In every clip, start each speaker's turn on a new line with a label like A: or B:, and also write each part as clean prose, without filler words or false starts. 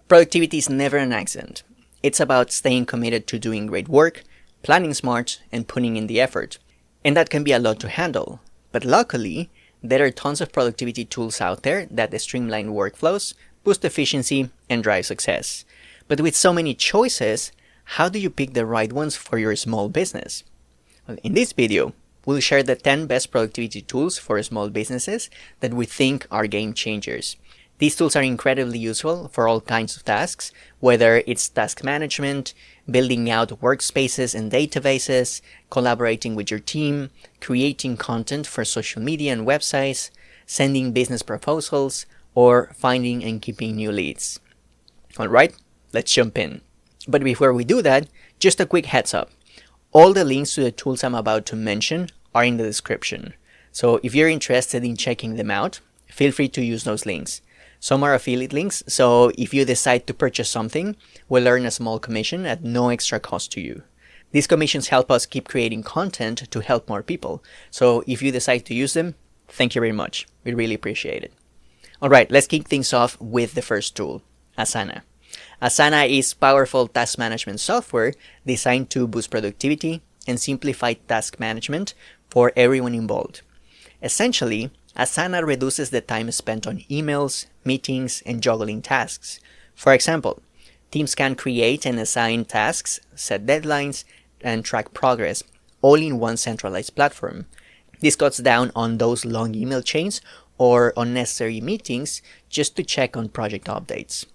A: Productivity is never an accident. It's about staying committed to doing great work, planning smart, and putting in the effort. And that can be a lot to handle. But luckily, there are tons of productivity tools out there that streamline workflows, boost efficiency, and drive success. But with so many choices, how do you pick the right ones for your small business? Well, in this video, we'll share the 10 best productivity tools for small businesses that we think are game changers. These tools are incredibly useful for all kinds of tasks, whether it's task management, building out workspaces and databases, collaborating with your team, creating content for social media and websites, sending business proposals, or finding and keeping new leads. Alright, let's jump in. But before we do that, just a quick heads up. All the links to the tools I'm about to mention are in the description. So if you're interested in checking them out, feel free to use those links. Some are affiliate links, so if you decide to purchase something, we'll earn a small commission at no extra cost to you. These commissions help us keep creating content to help more people. So if you decide to use them, thank you very much. We really appreciate it. Alright, let's kick things off with the first tool, Asana. Asana is powerful task management software designed to boost productivity and simplify task management for everyone involved. Essentially, Asana reduces the time spent on emails, meetings, and juggling tasks. For example, teams can create and assign tasks, set deadlines, and track progress, all in one centralized platform. This cuts down on those long email chains or unnecessary meetings just to check on project updates.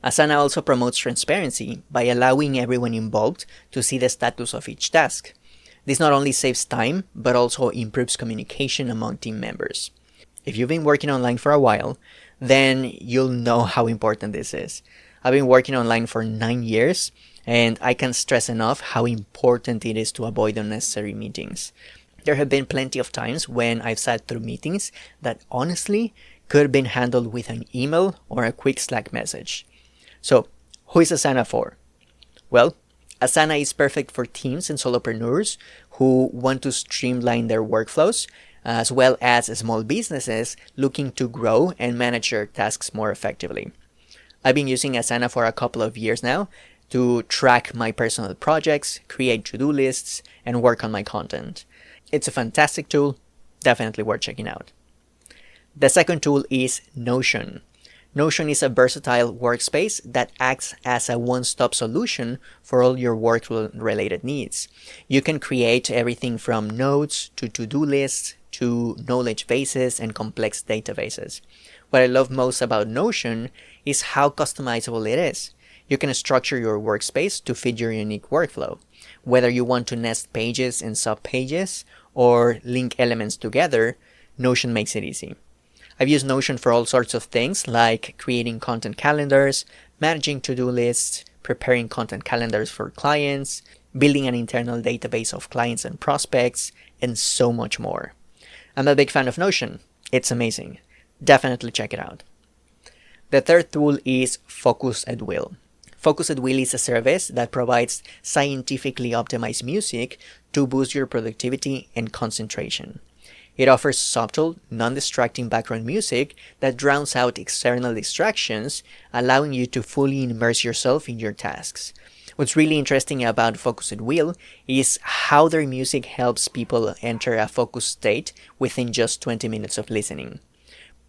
A: Asana also promotes transparency by allowing everyone involved to see the status of each task. This not only saves time, but also improves communication among team members. If you've been working online for a while, then you'll know how important this is. I've been working online for 9 years, and I can't stress enough how important it is to avoid unnecessary meetings. There have been plenty of times when I've sat through meetings that honestly could have been handled with an email or a quick Slack message. So, who is Asana for? Well, Asana is perfect for teams and solopreneurs who want to streamline their workflows, as well as small businesses looking to grow and manage their tasks more effectively. I've been using Asana for a couple of years now to track my personal projects, create to-do lists, and work on my content. It's a fantastic tool, definitely worth checking out. The second tool is Notion. Notion is a versatile workspace that acts as a one-stop solution for all your work-related needs. You can create everything from notes to to-do lists to knowledge bases and complex databases. What I love most about Notion is how customizable it is. You can structure your workspace to fit your unique workflow. Whether you want to nest pages and subpages or link elements together, Notion makes it easy. I've used Notion for all sorts of things like creating content calendars, managing to-do lists, preparing content calendars for clients, building an internal database of clients and prospects, and so much more. I'm a big fan of Notion. It's amazing. Definitely check it out. The third tool is Focus at Will. Focus at Will is a service that provides scientifically optimized music to boost your productivity and concentration. It offers subtle, non-distracting background music that drowns out external distractions, allowing you to fully immerse yourself in your tasks. What's really interesting about Focus at Will is how their music helps people enter a focused state within just 20 minutes of listening.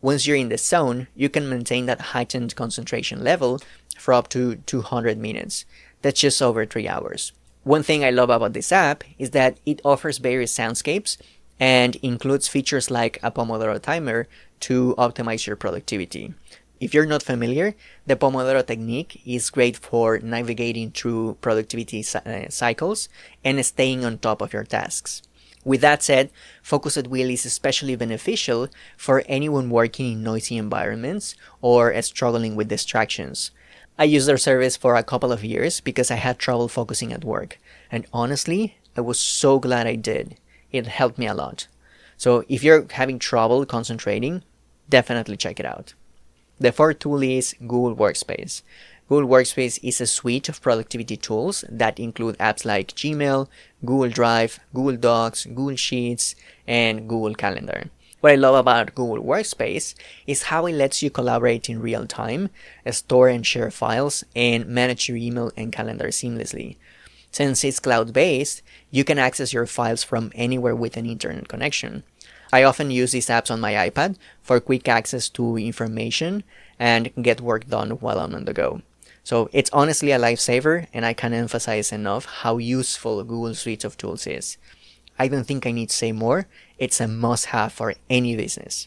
A: Once you're in the zone, you can maintain that heightened concentration level for up to 200 minutes. That's just over 3 hours. One thing I love about this app is that it offers various soundscapes and includes features like a Pomodoro timer to optimize your productivity. If you're not familiar, the Pomodoro technique is great for navigating through productivity cycles and staying on top of your tasks. With that said, Focus at Will is especially beneficial for anyone working in noisy environments or struggling with distractions. I used their service for a couple of years because I had trouble focusing at work, and honestly, I was so glad I did. It helped me a lot. So if you're having trouble concentrating, definitely check it out. The fourth tool is Google Workspace. Google Workspace is a suite of productivity tools that include apps like Gmail, Google Drive, Google Docs, Google Sheets, and Google Calendar. What I love about Google Workspace is how it lets you collaborate in real time, store and share files, and manage your email and calendar seamlessly. Since it's cloud-based, you can access your files from anywhere with an internet connection. I often use these apps on my iPad for quick access to information and get work done while I'm on the go. So it's honestly a lifesaver, and I can't emphasize enough how useful Google Suite of Tools is. I don't think I need to say more. It's a must-have for any business.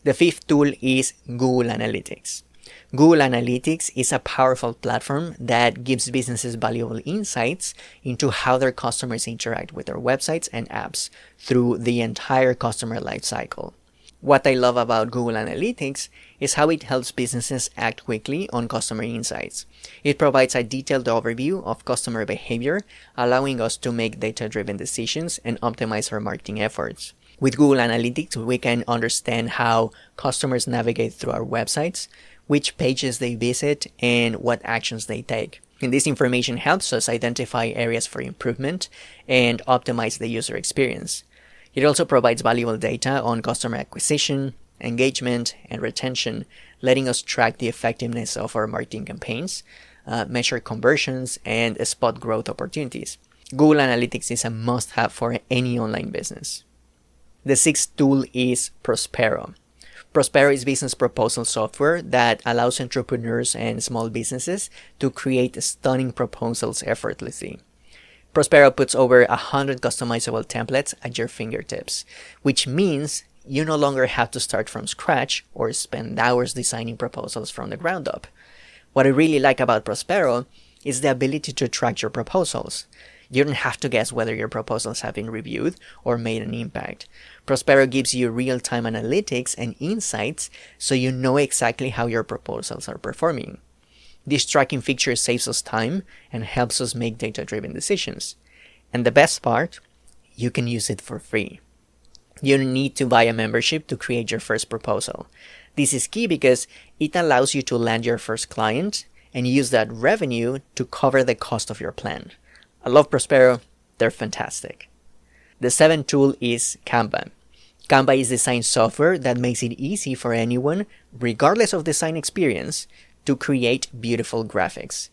A: The fifth tool is Google Analytics. Google Analytics is a powerful platform that gives businesses valuable insights into how their customers interact with their websites and apps through the entire customer lifecycle. What I love about Google Analytics is how it helps businesses act quickly on customer insights. It provides a detailed overview of customer behavior, allowing us to make data-driven decisions and optimize our marketing efforts. With Google Analytics, we can understand how customers navigate through our websites, which pages they visit, and what actions they take. And this information helps us identify areas for improvement and optimize the user experience. It also provides valuable data on customer acquisition, engagement, and retention, letting us track the effectiveness of our marketing campaigns, measure conversions, and spot growth opportunities. Google Analytics is a must-have for any online business. The sixth tool is Prospero. Prospero is business proposal software that allows entrepreneurs and small businesses to create stunning proposals effortlessly. Prospero puts over 100 customizable templates at your fingertips, which means you no longer have to start from scratch or spend hours designing proposals from the ground up. What I really like about Prospero is the ability to track your proposals. You don't have to guess whether your proposals have been reviewed or made an impact. Prospero gives you real-time analytics and insights so you know exactly how your proposals are performing. This tracking feature saves us time and helps us make data-driven decisions. And the best part, you can use it for free. You don't need to buy a membership to create your first proposal. This is key because it allows you to land your first client and use that revenue to cover the cost of your plan. I love Prospero. They're fantastic. The seventh tool is Canva. Canva is design software that makes it easy for anyone, regardless of design experience, to create beautiful graphics.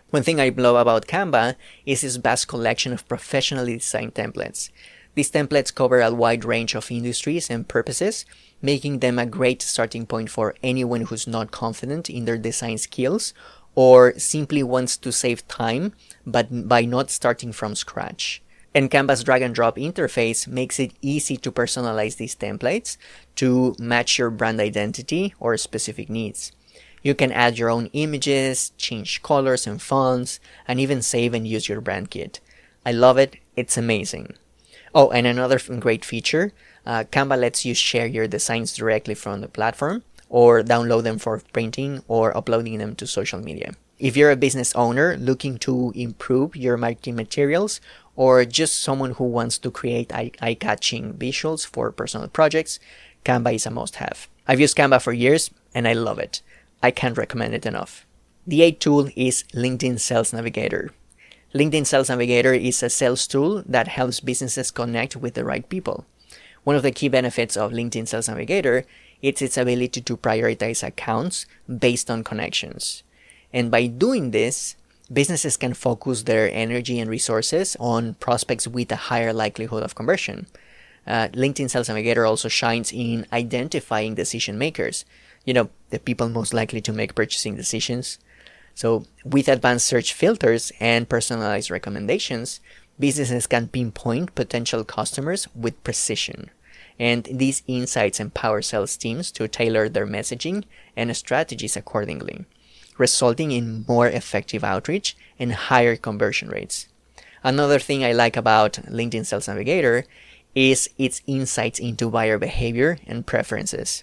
A: One thing I love about Canva is its vast collection of professionally designed templates. These templates cover a wide range of industries and purposes, making them a great starting point for anyone who's not confident in their design skills or simply wants to save time but by not starting from scratch. And Canva's drag and drop interface makes it easy to personalize these templates to match your brand identity or specific needs. You can add your own images, change colors and fonts, and even save and use your brand kit. I love it. It's amazing. Oh, and another great feature, Canva lets you share your designs directly from the platform or download them for printing or uploading them to social media. If you're a business owner looking to improve your marketing materials or just someone who wants to create eye-catching visuals for personal projects, Canva is a must-have. I've used Canva for years and I love it. I can't recommend it enough. The eighth tool is LinkedIn Sales Navigator. LinkedIn Sales Navigator is a sales tool that helps businesses connect with the right people. One of the key benefits of LinkedIn Sales Navigator is its ability to prioritize accounts based on connections. And by doing this, businesses can focus their energy and resources on prospects with a higher likelihood of conversion. LinkedIn Sales Navigator also shines in identifying decision makers, the people most likely to make purchasing decisions. So with advanced search filters and personalized recommendations, businesses can pinpoint potential customers with precision. And these insights empower sales teams to tailor their messaging and strategies accordingly, resulting in more effective outreach and higher conversion rates. Another thing I like about LinkedIn Sales Navigator is its insights into buyer behavior and preferences.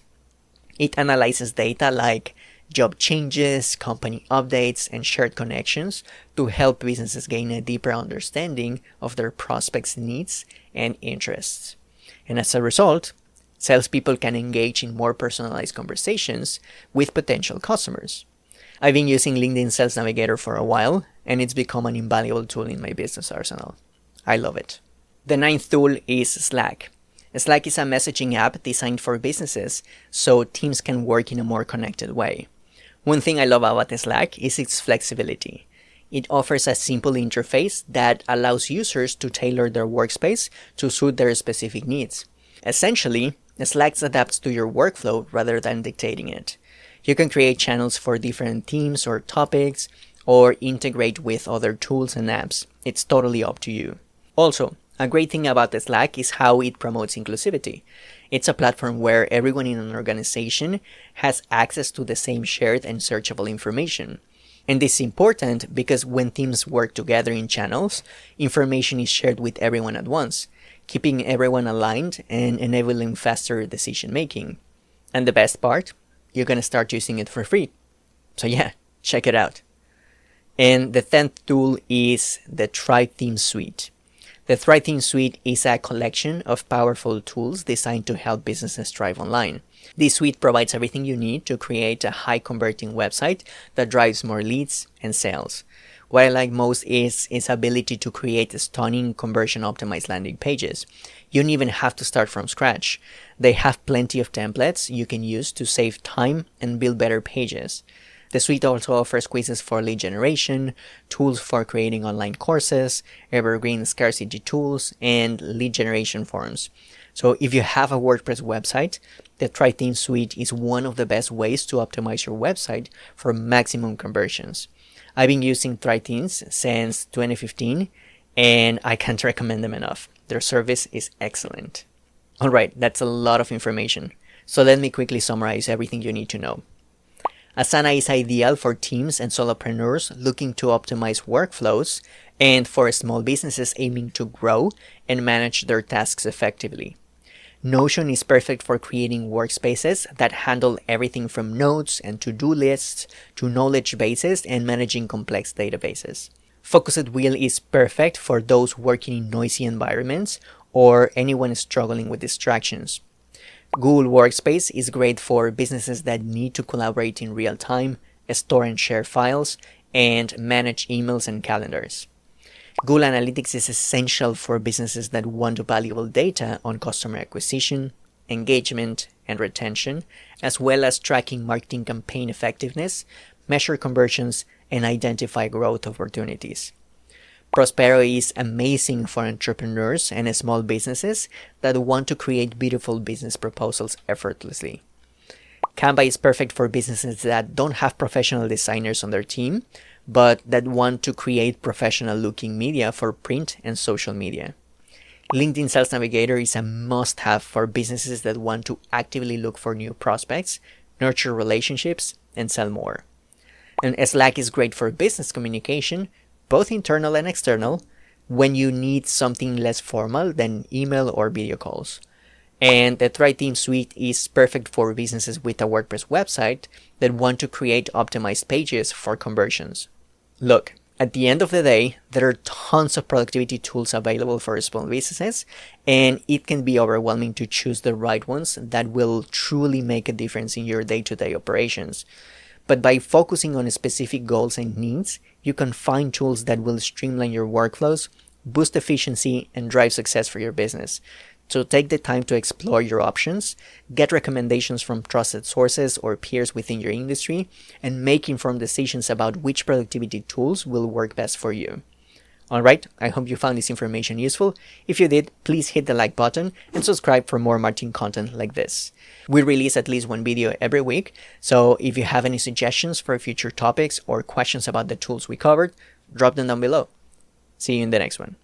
A: It analyzes data like job changes, company updates, and shared connections to help businesses gain a deeper understanding of their prospects' needs and interests. And as a result, salespeople can engage in more personalized conversations with potential customers. I've been using LinkedIn Sales Navigator for a while, and it's become an invaluable tool in my business arsenal. I love it. The ninth tool is Slack. Slack is a messaging app designed for businesses so teams can work in a more connected way. One thing I love about Slack is its flexibility. It offers a simple interface that allows users to tailor their workspace to suit their specific needs. Essentially, Slack adapts to your workflow rather than dictating it. You can create channels for different themes or topics, or integrate with other tools and apps. It's totally up to you. Also, a great thing about Slack is how it promotes inclusivity. It's a platform where everyone in an organization has access to the same shared and searchable information. And this is important because when teams work together in channels, information is shared with everyone at once, keeping everyone aligned and enabling faster decision making. And the best part, you're going to start using it for free. So yeah, check it out. And the 10th tool is the Theme Suite. The Theme Suite is a collection of powerful tools designed to help businesses thrive online. This suite provides everything you need to create a high-converting website that drives more leads and sales. What I like most is its ability to create stunning conversion-optimized landing pages. You don't even have to start from scratch. They have plenty of templates you can use to save time and build better pages. The suite also offers quizzes for lead generation, tools for creating online courses, evergreen scarcity tools, and lead generation forms. So if you have a WordPress website, the Theme Suite is one of the best ways to optimize your website for maximum conversions. I've been using Themes since 2015, and I can't recommend them enough. Their service is excellent. Alright, that's a lot of information. So let me quickly summarize everything you need to know. Asana is ideal for teams and solopreneurs looking to optimize workflows and for small businesses aiming to grow and manage their tasks effectively. Notion is perfect for creating workspaces that handle everything from notes and to-do lists to knowledge bases and managing complex databases. Focused Wheel is perfect for those working in noisy environments or anyone struggling with distractions. Google Workspace is great for businesses that need to collaborate in real time, store and share files, and manage emails and calendars. Google Analytics is essential for businesses that want valuable data on customer acquisition, engagement, and retention, as well as tracking marketing campaign effectiveness, measure conversions, and identify growth opportunities. Prospero is amazing for entrepreneurs and small businesses that want to create beautiful business proposals effortlessly. Canva is perfect for businesses that don't have professional designers on their team, but that want to create professional-looking media for print and social media. LinkedIn Sales Navigator is a must-have for businesses that want to actively look for new prospects, nurture relationships, and sell more. And Slack is great for business communication, both internal and external, when you need something less formal than email or video calls. And the Theme Suite is perfect for businesses with a WordPress website that want to create optimized pages for conversions. Look, at the end of the day, there are tons of productivity tools available for small businesses, and it can be overwhelming to choose the right ones that will truly make a difference in your day-to-day operations. But by focusing on specific goals and needs, you can find tools that will streamline your workflows, boost efficiency, and drive success for your business. So take the time to explore your options, get recommendations from trusted sources or peers within your industry, and make informed decisions about which productivity tools will work best for you. Alright, I hope you found this information useful. If you did, please hit the like button and subscribe for more marketing content like this. We release at least one video every week, so if you have any suggestions for future topics or questions about the tools we covered, drop them down below. See you in the next one.